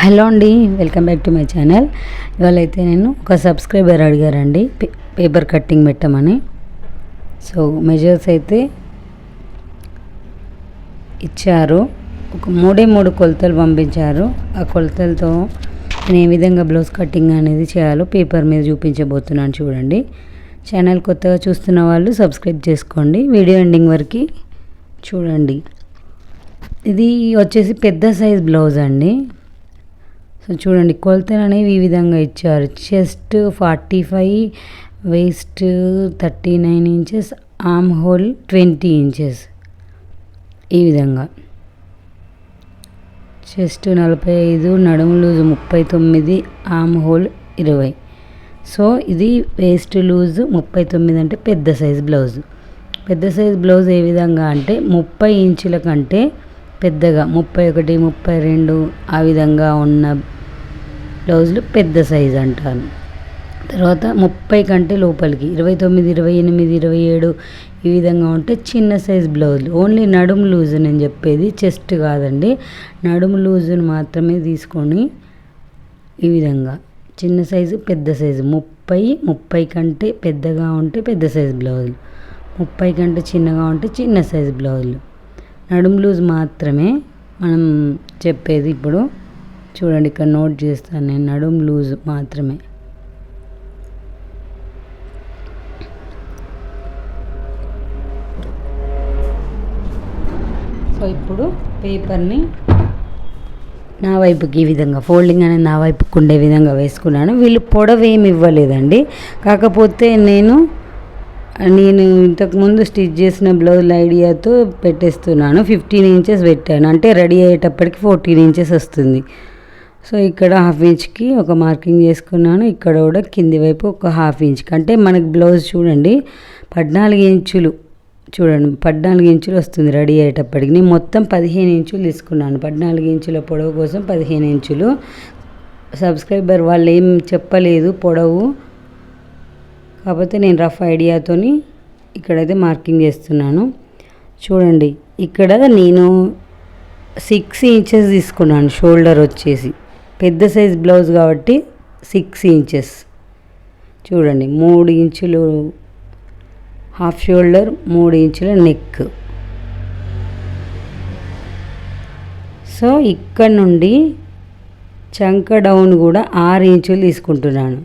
Hello అండి, welcome back to my channel. ఇవాళ అయితే నేను ఒక సబ్స్క్రైబర్ అడిగారండి పేపర్ కట్టింగ్ పెట్టమని. సో మెజర్స్ అయితే ఇచ్చారు. ఒక మూడు కొలతలు పంపించారు. ఆ కొలతలతో నేను ఏ విధంగా బ్లౌజ్ కటింగ్ అనేది చేయాలో పేపర్ మీద చూపించబోతున్నాను. చూడండి. ఛానల్ కొత్తగా చూస్తున్న వాళ్ళు సబ్స్క్రైబ్ చేసుకోండి. వీడియో ఎండింగ్ వరకు చూడండి. ఇది వచ్చేసి పెద్ద సైజ్ బ్లౌజ్ అండి. సో చూడండి, కొలతలు అనేవి ఈ విధంగా ఇచ్చారు. Chest 45, waste 39 inches, arm whole 20 inches. ఈ విధంగా చెస్ట్ 45, నడుము లూజ్ 39, ఆర్మ్ హోల్ 20. సో ఇది వేస్ట్ లూజ్ 39 అంటే పెద్ద సైజ్ బ్లౌజ్. పెద్ద సైజ్ బ్లౌజ్ ఏ విధంగా అంటే 30 ఇంచుల కంటే పెద్దగా 31, 32 ఆ విధంగా ఉన్న బ్లౌజులు పెద్ద సైజ్ అంటాను. తర్వాత 30 కంటే లోపలికి 29, 28, 27 ఈ విధంగా ఉంటే చిన్న సైజ్ బ్లౌజులు. ఓన్లీ నడుము లూజు నేను చెప్పేది, చెస్ట్ కాదండి. నడుము లూజును మాత్రమే తీసుకొని ఈ విధంగా చిన్న సైజు పెద్ద సైజు 30 కంటే పెద్దగా ఉంటే పెద్ద సైజు బ్లౌజులు, 30 కంటే చిన్నగా ఉంటే చిన్న సైజు బ్లౌజులు. నడుము లూజ్ మాత్రమే మనం చెప్పేది. ఇప్పుడు చూడండి, ఇక్కడ నోట్ చేస్తాను నేను. నడుము లూజ్ మాత్రమే. సో ఇప్పుడు పేపర్ని నా వైపుకి ఈ విధంగా ఫోల్డింగ్ అనేది నా వైపుకి ఉండే విధంగా వేసుకున్నాను. వీళ్ళు పొడవు ఏమి ఇవ్వలేదండి. కాకపోతే నేను ఇంతకుముందు స్టిచ్ చేసిన బ్లౌజ్ ఐడియాతో పెట్టేస్తున్నాను. 15 ఇంచెస్ పెట్టాను. అంటే రెడీ అయ్యేటప్పటికి 14 ఇంచెస్ వస్తుంది. సో ఇక్కడ 1/2 ఇంచ్కి ఒక మార్కింగ్ చేసుకున్నాను. ఇక్కడ కూడా కింది వైపు ఒక 1/2 ఇంచ్కి. అంటే మనకి బ్లౌజ్ చూడండి 14 ఇంచులు, చూడండి 14 ఇంచులు వస్తుంది రెడీ అయ్యేటప్పటికి. నేను మొత్తం 15 ఇంచులు తీసుకున్నాను. 14 ఇంచుల పొడవు కోసం 15 ఇంచులు. సబ్స్క్రైబర్ వాళ్ళు ఏం చెప్పలేదు పొడవు, కాకపోతే నేను రఫ్ ఐడియాతోని ఇక్కడైతే మార్కింగ్ చేస్తున్నాను. చూడండి, ఇక్కడ నేను 6 ఇంచెస్ తీసుకున్నాను. షోల్డర్ వచ్చేసి పెద్ద సైజ్ బ్లౌజ్ కాబట్టి 6 ఇంచెస్. చూడండి, 3 ఇంచులు హాఫ్ షోల్డర్, 3 ఇంచుల నెక్. సో ఇక్కడ నుండి చంక డౌన్ కూడా 6 ఇంచులు తీసుకుంటున్నాను.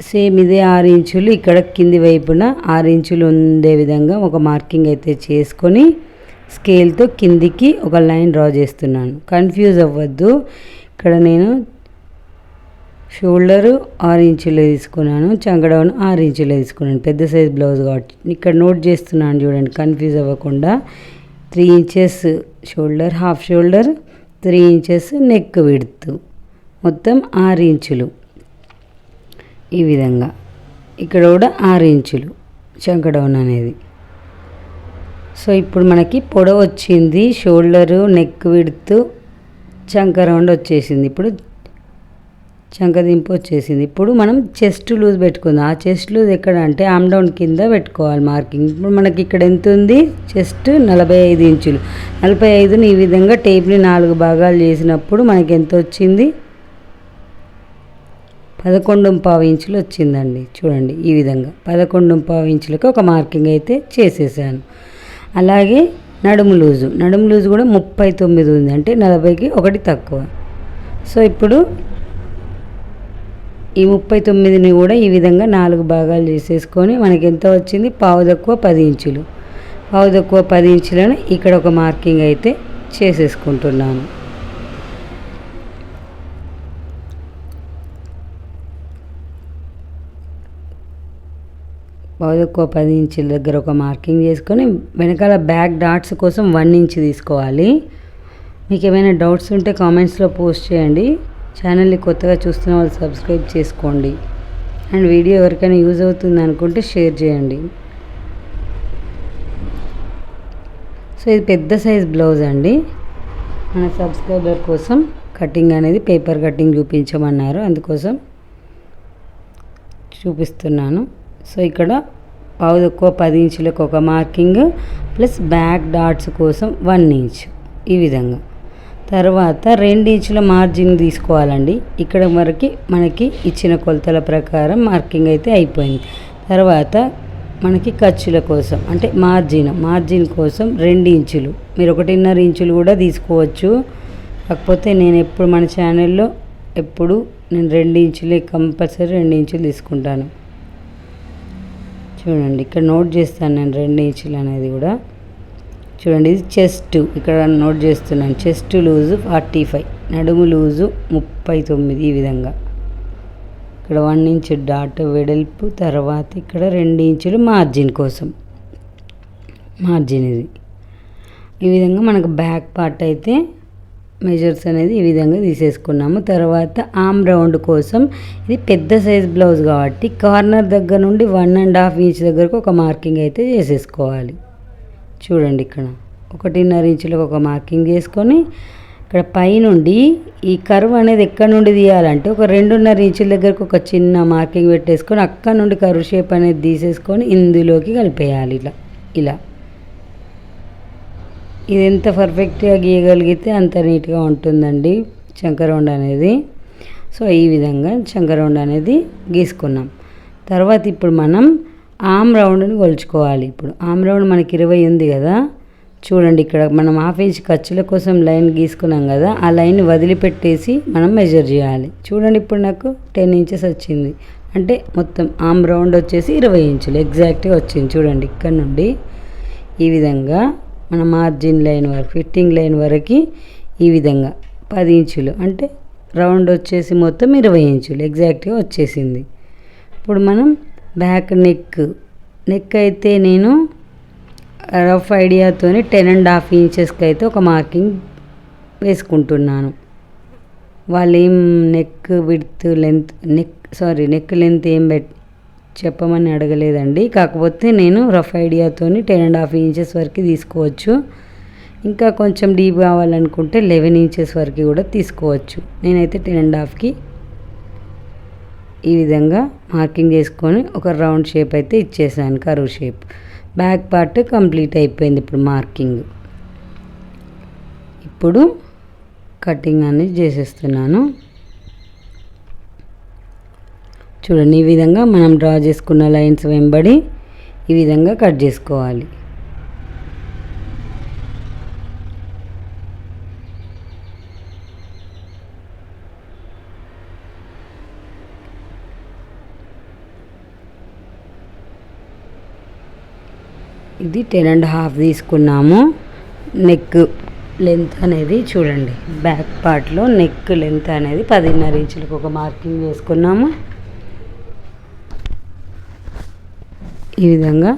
సేమ్ ఇదే 6 ఇంచులు ఇక్కడ కింది వైపున 6 ఇంచులు ఉండే విధంగా ఒక మార్కింగ్ అయితే చేసుకొని స్కేల్తో కిందికి ఒక లైన్ డ్రా చేస్తున్నాను. కన్ఫ్యూజ్ అవ్వద్దు. ఇక్కడ నేను షోల్డరు 6 ఇంచులు తీసుకున్నాను, చంకడౌన్ 6 ఇంచులు తీసుకున్నాను. పెద్ద సైజ్ బ్లౌజ్ కాబట్టి ఇక్కడ నోట్ చేస్తున్నాను. చూడండి, కన్ఫ్యూజ్ అవ్వకుండా. 3 inches shoulder, half shoulder, 3 inches neck width, మొత్తం 6 ఇంచులు. ఈ విధంగా ఇక్కడ కూడా 6 ఇంచులు చంకడౌన్ అనేది. సో ఇప్పుడు మనకి పొడవు వచ్చింది, షోల్డరు, నెక్ విడ్త్, చంక రౌండ్ వచ్చేసింది. ఇప్పుడు చంక దింపు వచ్చేసింది. ఇప్పుడు మనం చెస్ట్ లూజ్ పెట్టుకుందాం. ఆ చెస్ట్ లూజ్ ఎక్కడ అంటే ఆమ్ డౌన్ కింద పెట్టుకోవాలి మార్కింగ్. ఇప్పుడు మనకి ఇక్కడ ఎంత ఉంది, చెస్ట్ 45 ఇంచులు. 45ని ఈ విధంగా టేప్ని 4 భాగాలు చేసినప్పుడు మనకి ఎంత వచ్చింది, 11.5 ఇంచులు వచ్చిందండి. చూడండి, ఈ విధంగా 11.5 ఇంచులకు ఒక మార్కింగ్ అయితే చేసేసాను. అలాగే నడుము లూజు కూడా 39 ఉంది. అంటే 40కి 1 తక్కువ. సో ఇప్పుడు ఈ 39ని కూడా ఈ విధంగా 4 భాగాలు చేసేసుకొని మనకి ఎంత వచ్చింది, పావు తక్కువ 10 ఇంచులు. పావు తక్కువ 10 ఇంచులను ఇక్కడ ఒక మార్కింగ్ అయితే చేసేసుకుంటున్నాను. పావు తక్కువ 10 ఇంచుల దగ్గర ఒక మార్కింగ్ చేసుకొని వెనకాల బ్యాక్ డాట్స్ కోసం 1 ఇంచ్ తీసుకోవాలి. మీకు ఏమైనా డౌట్స్ ఉంటే కామెంట్స్లో పోస్ట్ చేయండి. ఛానల్ని కొత్తగా చూస్తున్న వాళ్ళు సబ్స్క్రైబ్ చేసుకోండి. అండ్ వీడియో ఎవరికైనా యూజ్ అవుతుంది అనుకుంటే షేర్ చేయండి. సో ఇది పెద్ద సైజ్ బ్లౌజ్ అండి. మన సబ్స్క్రైబర్ కోసం కటింగ్ అనేది పేపర్ కటింగ్ చూపించమన్నారు, అందుకోసం చూపిస్తున్నాను. సో ఇక్కడ పావు తక్కువ 10 ఇంచులకు ఒక మార్కింగ్ ప్లస్ బ్యాక్ డాట్స్ కోసం 1 ఇంచ్ ఈ విధంగా. తర్వాత 2 ఇంచుల మార్జిన్ తీసుకోవాలండి. ఇక్కడ వరకు మనకి ఇచ్చిన కొలతల ప్రకారం మార్కింగ్ అయితే అయిపోయింది. తర్వాత మనకి ఖర్చుల కోసం అంటే మార్జిన్ కోసం 2 ఇంచులు, మీరు 1.5 ఇంచులు కూడా తీసుకోవచ్చు. కాకపోతే నేను ఎప్పుడు మన ఛానల్లో నేను 2 ఇంచులే కంపల్సరీ 2 ఇంచులు తీసుకుంటాను. చూడండి ఇక్కడ నోట్ చేస్తాను నేను 2 ఇంచులు అనేది కూడా. చూడండి ఇది చెస్ట్, ఇక్కడ నోట్ చేస్తున్నాను. చెస్ట్ లూజు 45, నడుము లూజు 39. ఈ విధంగా ఇక్కడ 1 ఇంచ్ డాట్ వెడల్పు. తర్వాత ఇక్కడ 2 ఇంచులు మార్జిన్ కోసం, ఇది ఈ విధంగా మనకు బ్యాక్ పార్ట్ అయితే మెజర్స్ అనేది ఈ విధంగా తీసేసుకున్నాము. తర్వాత ఆమ్ రౌండ్ కోసం ఇది పెద్ద సైజ్ బ్లౌజ్ కాబట్టి కార్నర్ దగ్గర నుండి 1.5 ఇంచ్ దగ్గరకు ఒక మార్కింగ్ అయితే చేసేసుకోవాలి. చూడండి ఇక్కడ 1.5 ఇంచులకు ఒక మార్కింగ్ చేసుకొని ఇక్కడ పైనుండి ఈ కర్వ్ అనేది ఎక్కడ నుండి తీయాలంటే ఒక 2.5 ఇంచుల దగ్గరకు ఒక చిన్న మార్కింగ్ పెట్టేసుకొని అక్కడ నుండి కర్వ్ షేప్ అనేది తీసేసుకొని ఇందులోకి కలిపేయాలి. ఇలా ఇది ఎంత పర్ఫెక్ట్గా గీయగలిగితే అంత నీట్గా ఉంటుందండి చంక రౌండ్ అనేది. సో ఈ విధంగా చంక రౌండ్ అనేది గీసుకున్నాం. తర్వాత ఇప్పుడు మనం ఆమ్ రౌండ్ని కొలుచుకోవాలి. ఇప్పుడు ఆమ్ రౌండ్ మనకి 20 ఉంది కదా. చూడండి ఇక్కడ మనం 1/2 ఇంచ్ ఖర్చుల కోసం లైన్ గీసుకున్నాం కదా, ఆ లైన్ వదిలిపెట్టేసి మనం మెజర్ చేయాలి. చూడండి ఇప్పుడు నాకు 10 ఇంచెస్ వచ్చింది. అంటే మొత్తం ఆమ్ రౌండ్ వచ్చేసి 20 ఇంచులు ఎగ్జాక్ట్గా వచ్చింది. చూడండి ఇక్కడ నుండి ఈ విధంగా మన మార్జిన్ లైన్ వరకు, ఫిట్టింగ్ లైన్ వరకు ఈ విధంగా 10 ఇంచులు అంటే రౌండ్ వచ్చేసి మొత్తం 20 ఇంచులు ఎగ్జాక్ట్గా వచ్చేసింది. ఇప్పుడు మనం బ్యాక్ నెక్ అయితే నేను రఫ్ ఐడియాతో 10.5 ఇంచెస్కి అయితే ఒక మార్కింగ్ వేసుకుంటున్నాను. వాళ్ళు ఏం నెక్ లెంత్ ఏం చెప్పమని అడగలేదండి. కాకపోతే నేను రఫ్ ఐడియాతో 10.5 ఇంచెస్ వరకు తీసుకోవచ్చు. ఇంకా కొంచెం డీప్ కావాలనుకుంటే 11 ఇంచెస్ వరకు కూడా తీసుకోవచ్చు. నేనైతే 10.5కి ఈ విధంగా మార్కింగ్ చేసుకొని ఒక రౌండ్ షేప్ అయితే ఇచ్చేసాను, curve shape. Back part complete అయిపోయింది. ఇప్పుడు మార్కింగ్, ఇప్పుడు కటింగ్ అనేది చేసేస్తున్నాను. చూడండి ఈ విధంగా మనం డ్రా చేసుకున్న లైన్స్ వెంబడి ఈ విధంగా కట్ చేసుకోవాలి. ఇది 10.5 తీసుకున్నాము. నెక్ లెంత్ అనేది చూడండి, బ్యాక్ పార్ట్లో నెక్ లెంత్ అనేది 10.5 ఇంచులకు ఒక మార్కింగ్ వేసుకున్నాము. ఈ విధంగా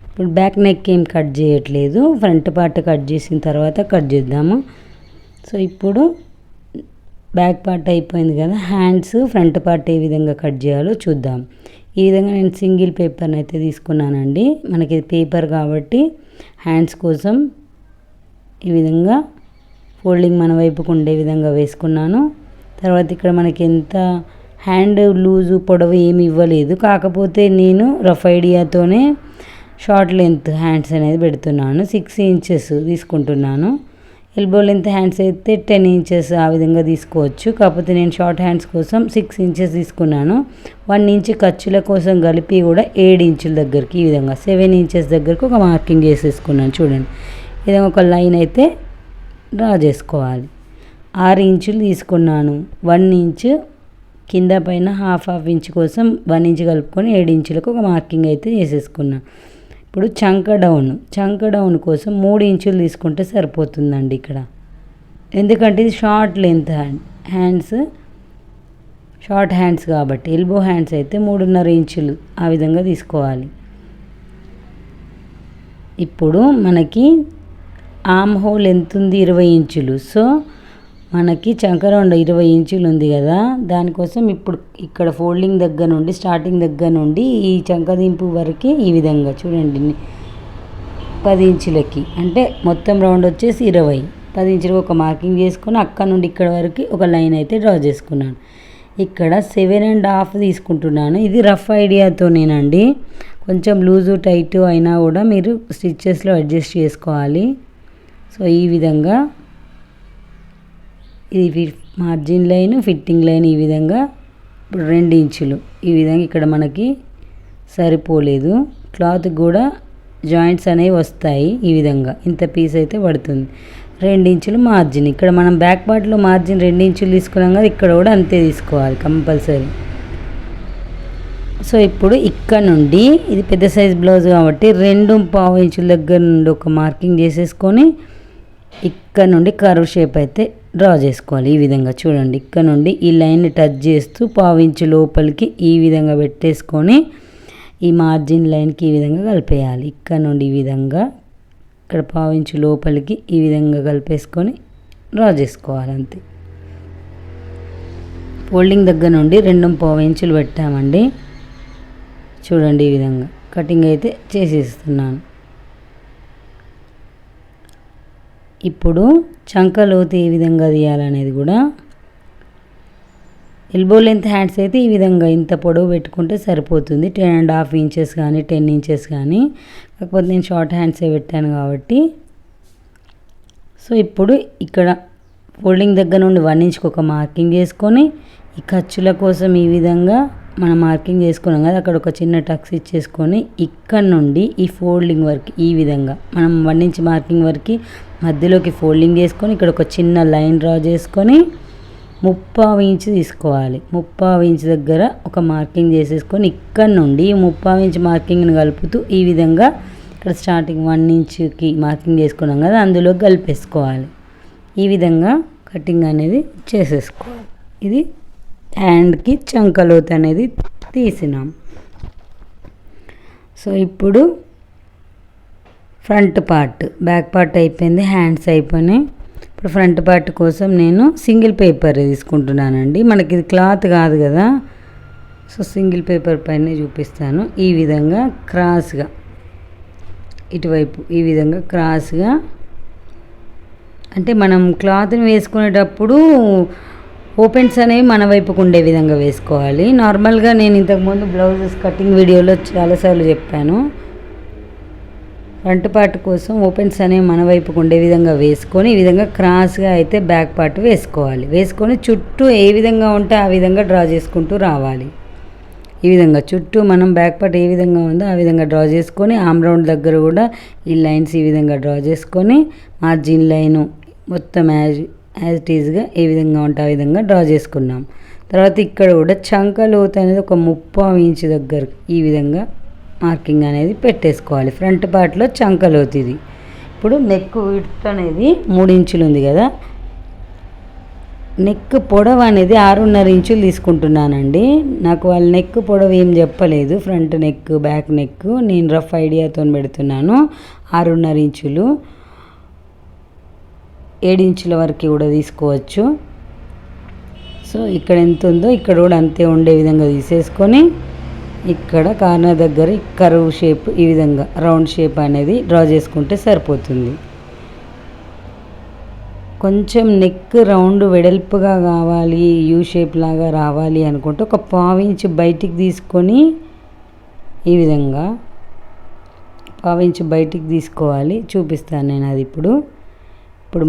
ఇప్పుడు బ్యాక్ నెక్ ఏం కట్ చేయట్లేదు, ఫ్రంట్ పార్ట్ కట్ చేసిన తర్వాత కట్ చేద్దాము. సో ఇప్పుడు బ్యాక్ పార్ట్ అయిపోయింది కదా, హ్యాండ్స్ ఫ్రంట్ పార్ట్ ఏ విధంగా కట్ చేయాలో చూద్దాం. ఈ విధంగా నేను సింగిల్ పేపర్ని అయితే తీసుకున్నానండి. మనకి పేపర్ కాబట్టి హ్యాండ్స్ కోసం ఈ విధంగా ఫోల్డింగ్ మన వైపుకు ఉండే విధంగా వేసుకున్నాను. తర్వాత ఇక్కడ మనకి ఎంత హ్యాండ్ లూజు పొడవు ఏమి ఇవ్వలేదు, కాకపోతే నేను రఫ్ ఐడియాతోనే షార్ట్ లెంత్ హ్యాండ్స్ అనేది పెడుతున్నాను. 6 ఇంచెస్ తీసుకుంటున్నాను. ఎల్బో లెంత్ హ్యాండ్స్ అయితే 10 ఇంచెస్ ఆ విధంగా తీసుకోవచ్చు. కాకపోతే నేను షార్ట్ హ్యాండ్స్ కోసం 6 ఇంచెస్ తీసుకున్నాను. 1 ఇంచ్ ఖర్చుల కోసం కలిపి కూడా 7 ఇంచుల దగ్గరికి ఈ విధంగా 7 ఇంచెస్ దగ్గరకు ఒక మార్కింగ్ చేసేసుకున్నాను. చూడండి ఈ విధంగా ఒక లైన్ అయితే డ్రా చేసుకోవాలి. 6 ఇంచులు తీసుకున్నాను. 1 ఇంచ్ కింద పైన హాఫ్ ఇంచ్ కోసం 1 ఇంచ్ కలుపుకొని 7 ఇంచులకు ఒక మార్కింగ్ అయితే చేసేసుకున్నాను. ఇప్పుడు చంక డౌన్ కోసం 3 ఇంచులు తీసుకుంటే సరిపోతుందండి ఇక్కడ. ఎందుకంటే ఇది షార్ట్ లెంత్ షార్ట్ హ్యాండ్స్ కాబట్టి. ఎల్బో హ్యాండ్స్ అయితే 3.5 ఇంచులు ఆ విధంగా తీసుకోవాలి. ఇప్పుడు మనకి ఆమ్ హోల్ ఎంత ఉంది, 20 ఇంచులు. సో మనకి చంక రౌండ్ 20 ఇంచులు ఉంది కదా, దానికోసం ఇప్పుడు ఇక్కడ ఫోల్డింగ్ దగ్గర నుండి స్టార్టింగ్ దగ్గర నుండి ఈ చంకదింపు వరకు ఈ విధంగా చూడండి 10 ఇంచులకి అంటే మొత్తం రౌండ్ వచ్చేసి 20. 10 ఇంచులకు ఒక మార్కింగ్ చేసుకొని అక్కడ నుండి ఇక్కడ వరకు ఒక లైన్ అయితే డ్రా చేసుకున్నాను. ఇక్కడ 7.5 తీసుకుంటున్నాను. ఇది రఫ్ ఐడియాతోనేనండి, కొంచెం లూజు టైట్ అయినా కూడా మీరు స్టిచ్చెస్లో అడ్జస్ట్ చేసుకోవాలి. సో ఈ విధంగా ఇది మార్జిన్ లైన్, ఫిట్టింగ్ లైన్ ఈ విధంగా 2 ఇంచులు ఈ విధంగా ఇక్కడ మనకి సరిపోలేదు. క్లాత్ కూడా జాయింట్స్ అనేవి వస్తాయి. ఈ విధంగా ఇంత పీస్ అయితే పడుతుంది. 2 ఇంచులు మార్జిన్. ఇక్కడ మనం బ్యాక్ పార్ట్లో మార్జిన్ 2 ఇంచులు తీసుకున్నాం కదా, ఇక్కడ కూడా అంతే తీసుకోవాలి కంపల్సరీ. సో ఇప్పుడు ఇక్కడ నుండి ఇది పెద్ద సైజ్ బ్లౌజ్ కాబట్టి 2.5 ఇంచుల దగ్గర నుండి ఒక మార్కింగ్ చేసేసుకొని ఇక్కడ నుండి కర్వ్ షేప్ అయితే డ్రా చేసుకోవాలి. ఈ విధంగా చూడండి, ఇక్కడ నుండి ఈ లైన్ని టచ్ చేస్తూ 1/2 ఇంచు లోపలికి ఈ విధంగా పెట్టేసుకొని ఈ మార్జిన్ లైన్కి ఈ విధంగా కలిపేయాలి. ఇక్కడ నుండి ఈ విధంగా ఇక్కడ 1/2 ఇంచు లోపలికి ఈ విధంగా కలిపేసుకొని డ్రా చేసుకోవాలి అంతే. ఫోల్డింగ్ దగ్గర నుండి 2.5 ఇంచులు పెట్టామండి. చూడండి, ఈ విధంగా కటింగ్ అయితే చేసేస్తున్నాను. ఇప్పుడు చంక లోతు ఏ విధంగా తీయాలనేది కూడా, ఎల్బో లెంత్ హ్యాండ్స్ అయితే ఈ విధంగా ఇంత పొడవు పెట్టుకుంటే సరిపోతుంది. 10.5 ఇంచెస్ కానీ 10 ఇంచెస్ కానీ, కాకపోతే నేను షార్ట్ హ్యాండ్సే పెట్టాను కాబట్టి. సో ఇప్పుడు ఇక్కడ ఫోల్డింగ్ దగ్గర నుండి 1 ఇంచ్కి ఒక మార్కింగ్ చేసుకొని ఈ ఖర్చుల కోసం ఈ విధంగా మనం మార్కింగ్ చేసుకున్నాం కదా, అక్కడ ఒక చిన్న టక్స్ ఇచ్చేసుకొని ఇక్కడ నుండి ఈ ఫోల్డింగ్ వరకు ఈ విధంగా మనం 1 ఇంచ్ మార్కింగ్ వరకు మధ్యలోకి ఫోల్డింగ్ చేసుకొని ఇక్కడ ఒక చిన్న లైన్ డ్రా చేసుకొని 3/4 ఇంచ్ తీసుకోవాలి. 3/4 ఇంచ్ దగ్గర ఒక మార్కింగ్ చేసేసుకొని ఇక్కడ నుండి 3/4 ఇంచ్ మార్కింగ్ని కలుపుతూ ఈ విధంగా ఇక్కడ స్టార్టింగ్ 1 ఇంచ్కి మార్కింగ్ చేసుకున్నాం కదా, అందులో కలిపేసుకోవాలి. ఈ విధంగా కటింగ్ అనేది చేసేసుకోవాలి. ఇది హ్యాండ్కి చంకలోతు అనేది తీసినాం. సో ఇప్పుడు ఫ్రంట్ పార్ట్, బ్యాక్ పార్ట్ అయిపోయింది, హ్యాండ్స్ అయిపోయినాయి. ఇప్పుడు ఫ్రంట్ పార్ట్ కోసం నేను సింగిల్ పేపర్ తీసుకుంటున్నానండి. మనకి ఇది క్లాత్ కాదు కదా, సో సింగిల్ పేపర్ పైన చూపిస్తాను. ఈ విధంగా క్రాస్గా ఇటువైపు ఈ విధంగా క్రాస్గా, అంటే మనం క్లాత్ని వేసుకునేటప్పుడు ఓపెన్స్ అనేవి మన వైపుకు ఉండే విధంగా వేసుకోవాలి. నార్మల్గా నేను ఇంతకుముందు బ్లౌజెస్ కటింగ్ వీడియోలో చాలాసార్లు చెప్పాను. ఫ్రంట్ పార్ట్ కోసం ఓపెన్స్ అనేవి మన వైపుకు ఉండే విధంగా వేసుకొని ఈ విధంగా క్రాస్గా అయితే బ్యాక్ పార్ట్ వేసుకోవాలి. వేసుకొని చుట్టూ ఏ విధంగా ఉంటే ఆ విధంగా డ్రా చేసుకుంటూ రావాలి. ఈ విధంగా చుట్టూ మనం బ్యాక్ పార్ట్ ఏ విధంగా ఉందో ఆ విధంగా డ్రా చేసుకొని ఆమ్ రౌండ్ దగ్గర కూడా ఈ లైన్స్ ఈ విధంగా డ్రా చేసుకొని మార్జిన్ లైను మొత్తం యాజ్ ఇట్ ఈజ్గా ఏ విధంగా ఉంటే ఆ విధంగా డ్రా చేసుకున్నాం. తర్వాత ఇక్కడ కూడా చంక లోతు అనేది ఒక 3/4 ఇంచ్ దగ్గర ఈ విధంగా మార్కింగ్ అనేది పెట్టేసుకోవాలి. ఫ్రంట్ పార్ట్లో చంక లోతు ఇది. ఇప్పుడు నెక్ విడ్త్ అనేది 3 ఇంచులు ఉంది కదా, నెక్ పొడవు అనేది 6.5 ఇంచులు తీసుకుంటున్నానండి. నాకు వాళ్ళ నెక్ పొడవు ఏం చెప్పలేదు, ఫ్రంట్ నెక్ బ్యాక్ నెక్ నేను రఫ్ ఐడియాతో పెడుతున్నాను. 6.5 ఇంచులు, 7 ఇంచుల వరకు కూడా తీసుకోవచ్చు. సో ఇక్కడ ఎంత ఉందో ఇక్కడ కూడా అంతే ఉండే విధంగా తీసేసుకొని ఇక్కడ కార్నర్ దగ్గర కర్వ్ షేప్ ఈ విధంగా రౌండ్ షేప్ అనేది డ్రా చేసుకుంటే సరిపోతుంది. కొంచెం నెక్ రౌండ్ వెడల్పుగా కావాలి, యూ షేప్ లాగా రావాలి అనుకుంటే ఒక 1/4 ఇంచ్ బయటికి తీసుకొని ఈ విధంగా 1/4 ఇంచ్ బయటికి తీసుకోవాలి. చూపిస్తాను నేను అది. ఇప్పుడు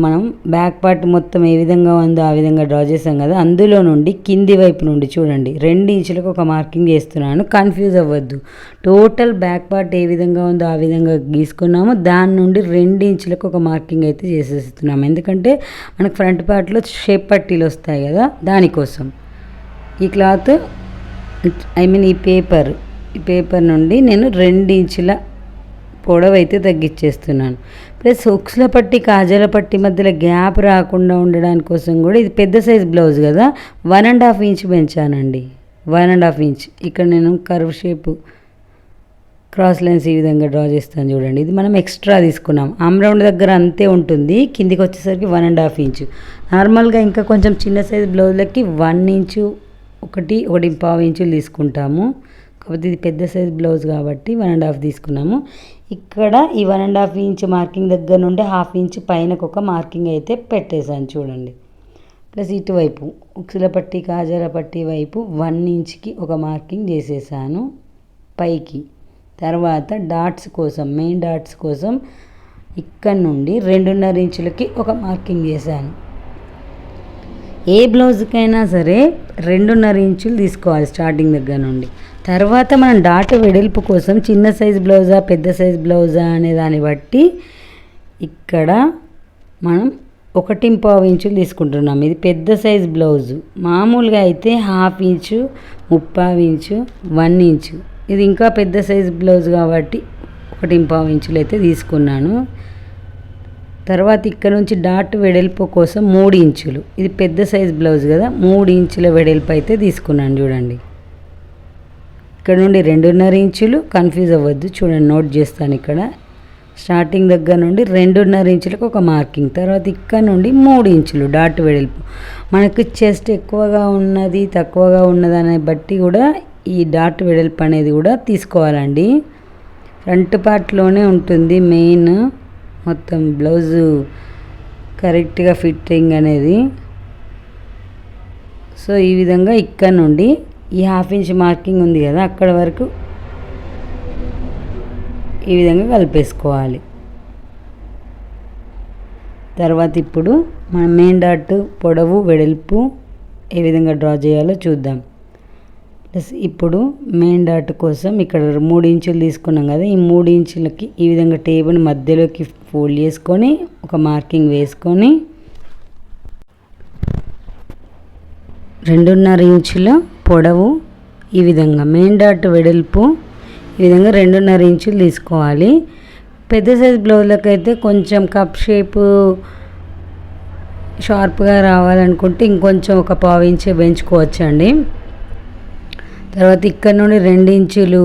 మనం బ్యాక్ పార్ట్ మొత్తం ఏ విధంగా ఉందో ఆ విధంగా డ్రా చేసాం కదా, అందులో నుండి కింది వైపు నుండి చూడండి 2 ఇంచులకు ఒక మార్కింగ్ చేస్తున్నాను. కన్ఫ్యూజ్ అవ్వద్దు. టోటల్ బ్యాక్ పార్ట్ ఏ విధంగా ఉందో ఆ విధంగా గీసుకున్నాము, దాని నుండి 2 ఇంచులకు ఒక మార్కింగ్ అయితే చేసేస్తున్నాము. ఎందుకంటే మనకు ఫ్రంట్ పార్ట్లో షేప్ పట్టీలు వస్తాయి కదా, దానికోసం. ఈ క్లాత్ ఈ పేపర్ నుండి నేను 2 ఇంచుల పొడవు అయితే తగ్గించేస్తున్నాను. ప్లస్ హుక్స్ల పట్టి కాజాల పట్టి మధ్యలో గ్యాప్ రాకుండా ఉండడానికి కోసం కూడా, ఇది పెద్ద సైజ్ బ్లౌజ్ కదా, 1.5 ఇంచ్ పెంచానండి. 1.5 ఇంచ్. ఇక్కడ నేను కర్వ్ షేప్ క్రాస్ లైన్స్ ఈ విధంగా డ్రా చేస్తాను చూడండి. ఇది మనం ఎక్స్ట్రా తీసుకున్నాం. ఆమ్ రౌండ్ దగ్గర అంతే ఉంటుంది, కిందికి వచ్చేసరికి 1.5 ఇంచ్. నార్మల్గా ఇంకా కొంచెం చిన్న సైజ్ బ్లౌజ్లకి 1 ఇంచు 1.5 ఇంచులు తీసుకుంటాము. కాకపోతే ఇది పెద్ద సైజ్ బ్లౌజ్ కాబట్టి 1.5 తీసుకున్నాము. ఇక్కడ ఈ 1.5 ఇంచ్ మార్కింగ్ దగ్గర నుండి 1/2 ఇంచ్ పైనకు ఒక మార్కింగ్ అయితే పెట్టేశాను చూడండి. ప్లస్ ఇటువైపు ఉక్సుల పట్టి కాజాల పట్టి వైపు 1 ఇంచ్కి ఒక మార్కింగ్ చేసేసాను పైకి. తర్వాత డాట్స్ కోసం, మెయిన్ డాట్స్ కోసం ఇక్కడ నుండి 2.5 ఇంచులకి ఒక మార్కింగ్ చేశాను. ఏ బ్లౌజ్కైనా సరే 2.5 ఇంచులు తీసుకోవాలి స్టార్టింగ్ దగ్గర నుండి. తర్వాత మనం డాట్ వెడల్పు కోసం చిన్న సైజ్ బ్లౌజా పెద్ద సైజ్ బ్లౌజా అనే దాన్ని బట్టి ఇక్కడ మనం 1.25 ఇంచులు తీసుకుంటున్నాం. ఇది పెద్ద సైజ్ బ్లౌజు. మామూలుగా అయితే 1/2 ఇంచు, 3/4 ఇంచు, 1 ఇంచు. ఇది ఇంకా పెద్ద సైజ్ బ్లౌజ్ కాబట్టి 1.25 ఇంచులు అయితే తీసుకున్నాను. తర్వాత ఇక్కడ నుంచి డాట్ వెడల్పు కోసం 3 ఇంచులు. ఇది పెద్ద సైజ్ బ్లౌజ్ కదా, 3 ఇంచుల వెడల్పు అయితే తీసుకున్నాను. చూడండి ఇక్కడ నుండి 2.5 ఇంచులు. కన్ఫ్యూజ్ అవ్వద్దు, చూడండి నోట్ చేస్తాను. ఇక్కడ స్టార్టింగ్ దగ్గర నుండి 2.5 ఇంచులకు ఒక మార్కింగ్. తర్వాత ఇక్కడ నుండి 3 ఇంచులు డాట్ వెడల్పు. మనకు చెస్ట్ ఎక్కువగా ఉన్నది తక్కువగా ఉన్నదాన్ని బట్టి కూడా ఈ డాట్ వెడల్పు అనేది కూడా తీసుకోవాలండి. ఫ్రంట్ పార్ట్లోనే ఉంటుంది మెయిన్ మొత్తం బ్లౌజు కరెక్ట్గా ఫిట్టింగ్ అనేది. సో ఈ విధంగా ఇక్కడ నుండి ఈ 1/2 ఇంచ్ మార్కింగ్ ఉంది కదా, అక్కడ వరకు ఈ విధంగా కలిపేసుకోవాలి. తర్వాత ఇప్పుడు మన మెయిన్ డాట్ పొడవు వెడల్పు ఏ విధంగా డ్రా చేయాలో చూద్దాం. ప్లస్ ఇప్పుడు మెయిన్ డాట్ కోసం ఇక్కడ 3 ఇంచులు తీసుకున్నాం కదా, ఈ 3 ఇంచులకి ఈ విధంగా టేబుల్ మధ్యలోకి ఫోల్డ్ చేసుకొని ఒక మార్కింగ్ వేసుకొని 2.5 ఇంచుల పొడవు ఈ విధంగా మెయిన్ డాట్ వెడల్పు ఈ విధంగా 2.5 ఇంచులు తీసుకోవాలి. పెద్ద సైజ్ బ్లౌజ్లకు అయితే కొంచెం కప్ షేపు షార్ప్గా రావాలనుకుంటే ఇంకొంచెం ఒక 1/4 ఇంచు పెంచుకోవచ్చండి. తర్వాత ఇక్కడ నుండి 2 ఇంచులు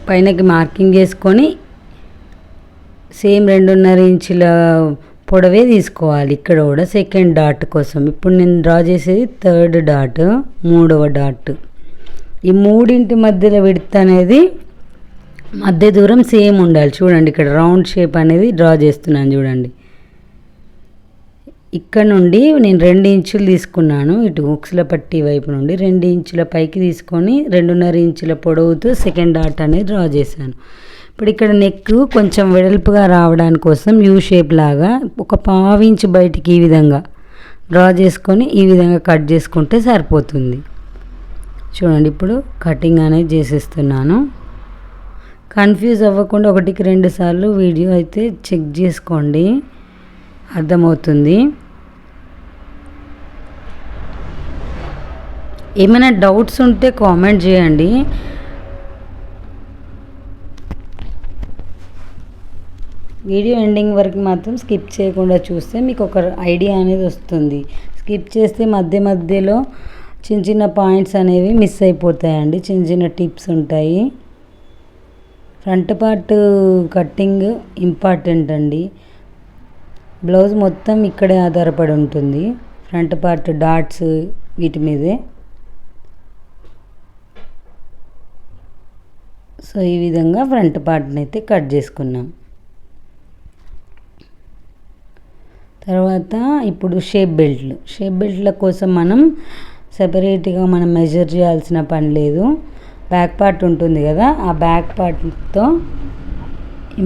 పైనకి మార్కింగ్ చేసుకొని సేమ్ 2.5 ఇంచుల పొడవే తీసుకోవాలి. ఇక్కడ కూడా సెకండ్ డాట్ కోసం. ఇప్పుడు నేను డ్రా చేసేది థర్డ్ డాట్, 3వ డాట్. ఈ మూడింటి మధ్యలో విడ్త్ అనేది మధ్య దూరం సేమ్ ఉండాలి. చూడండి ఇక్కడ రౌండ్ షేప్ అనేది డ్రా చేస్తున్నాను. చూడండి ఇక్కడ నుండి నేను 2 ఇంచులు తీసుకున్నాను. ఇటు హుక్స్ల పట్టి వైపు నుండి 2 ఇంచుల పైకి తీసుకొని 2.5 ఇంచుల పొడవుతో సెకండ్ డాట్ అనేది డ్రా చేశాను. ఇప్పుడు ఇక్కడ నెక్ కొంచెం వెడల్పుగా రావడానికి కోసం యూ షేప్ లాగా ఒక 1/4 ఇంచు బయటికి ఈ విధంగా డ్రా చేసుకొని ఈ విధంగా కట్ చేసుకుంటే సరిపోతుంది. చూడండి ఇప్పుడు కటింగ్ అనేది చేసేస్తున్నాను. కన్ఫ్యూజ్ అవ్వకుండా 1కి 2 సార్లు వీడియో అయితే చెక్ చేసుకోండి, అర్థమవుతుంది. ఏమైనా డౌట్స్ ఉంటే కామెంట్ చేయండి. వీడియో ఎండింగ్ వరకు మాత్రం స్కిప్ చేయకుండా చూస్తే మీకు ఒక ఐడియా అనేది వస్తుంది. స్కిప్ చేస్తే మధ్య మధ్యలో చిన్న చిన్న పాయింట్స్ అనేవి మిస్ అయిపోతాయండి, చిన్న చిన్న టిప్స్ ఉంటాయి. ఫ్రంట్ పార్ట్ కట్టింగ్ ఇంపార్టెంట్ అండి. బ్లౌజ్ మొత్తం ఇక్కడే ఆధారపడి ఉంటుంది. ఫ్రంట్ పార్ట్ డాట్స్ వీటి మీదే. సో ఈ విధంగా ఫ్రంట్ పార్ట్ని అయితే కట్ చేసుకున్నాం. తర్వాత ఇప్పుడు షేప్ బెల్ట్ల కోసం మనం సెపరేట్గా మనం మెజర్ చేయాల్సిన పని లేదు. బ్యాక్ పార్ట్ ఉంటుంది కదా, ఆ బ్యాక్ పార్ట్తో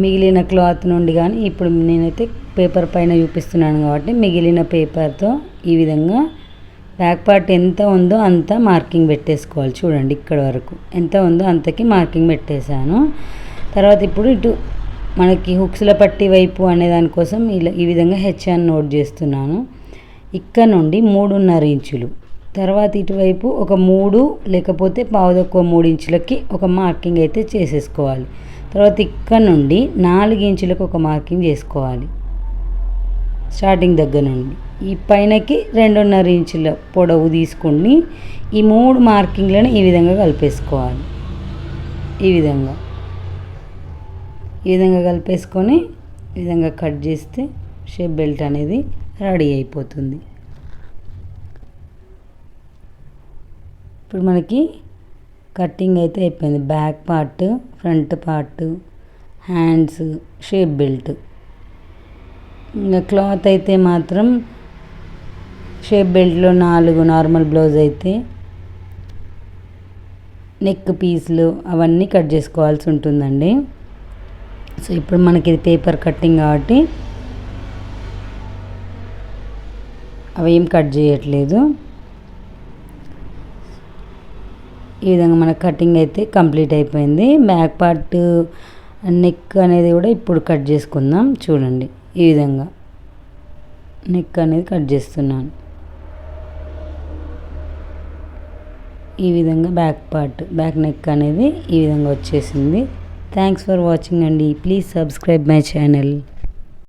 మిగిలిన క్లాత్ నుండి కానీ ఇప్పుడు నేనైతే పేపర్ పైన చూపిస్తున్నాను కాబట్టి మిగిలిన పేపర్తో ఈ విధంగా బ్యాక్ పార్ట్ ఎంత ఉందో అంత మార్కింగ్ పెట్టేసుకోవాలి. చూడండి ఇక్కడ వరకు ఎంత ఉందో అంతకి మార్కింగ్ పెట్టేశాను. తర్వాత ఇప్పుడు ఇటు మనకి హుక్స్ల పట్టి వైపు అనే దానికోసం ఇలా ఈ విధంగా హెచ్ అని నోట్ చేస్తున్నాను. ఇక్కడ నుండి 3.5 ఇంచులు. తర్వాత ఇటువైపు ఒక 3 లేకపోతే 3 ఇంచులకి ఒక మార్కింగ్ అయితే చేసేసుకోవాలి. తర్వాత ఇక్కడ నుండి 4 ఇంచులకు ఒక మార్కింగ్ చేసుకోవాలి. స్టార్టింగ్ దగ్గర నుండి ఈ పైనకి 2.5 ఇంచుల పొడవు తీసుకుని ఈ 3 మార్కింగ్లను ఈ విధంగా కలిపేసుకోవాలి. ఈ విధంగా కలిపేసుకొని ఈ విధంగా కట్ చేస్తే షేప్ బెల్ట్ అనేది రెడీ అయిపోతుంది. ఇప్పుడు మనకి కటింగ్ అయితే అయిపోయింది. Back part, front part, hands, shape belt. ఇంకా క్లాత్ అయితే మాత్రం షేప్ బెల్ట్లో 4 నార్మల్ బ్లౌజ్ అయితే నెక్ పీస్లు అవన్నీ కట్ చేసుకోవాల్సి ఉంటుందండి. సో ఇప్పుడు మనకి ఇది పేపర్ కటింగ్ కాబట్టి అవి ఏం కట్ చేయట్లేదు. ఈ విధంగా మన కటింగ్ అయితే కంప్లీట్ అయిపోయింది. బ్యాక్ పార్ట్ నెక్ అనేది కూడా ఇప్పుడు కట్ చేసుకుందాం. చూడండి, ఈ విధంగా నెక్ అనేది కట్ చేస్తున్నాను. ఈ విధంగా బ్యాక్ నెక్ అనేది ఈ విధంగా వచ్చేసింది. థ్యాంక్స్ ఫర్ వాచింగ్ అండి. Please subscribe my channel.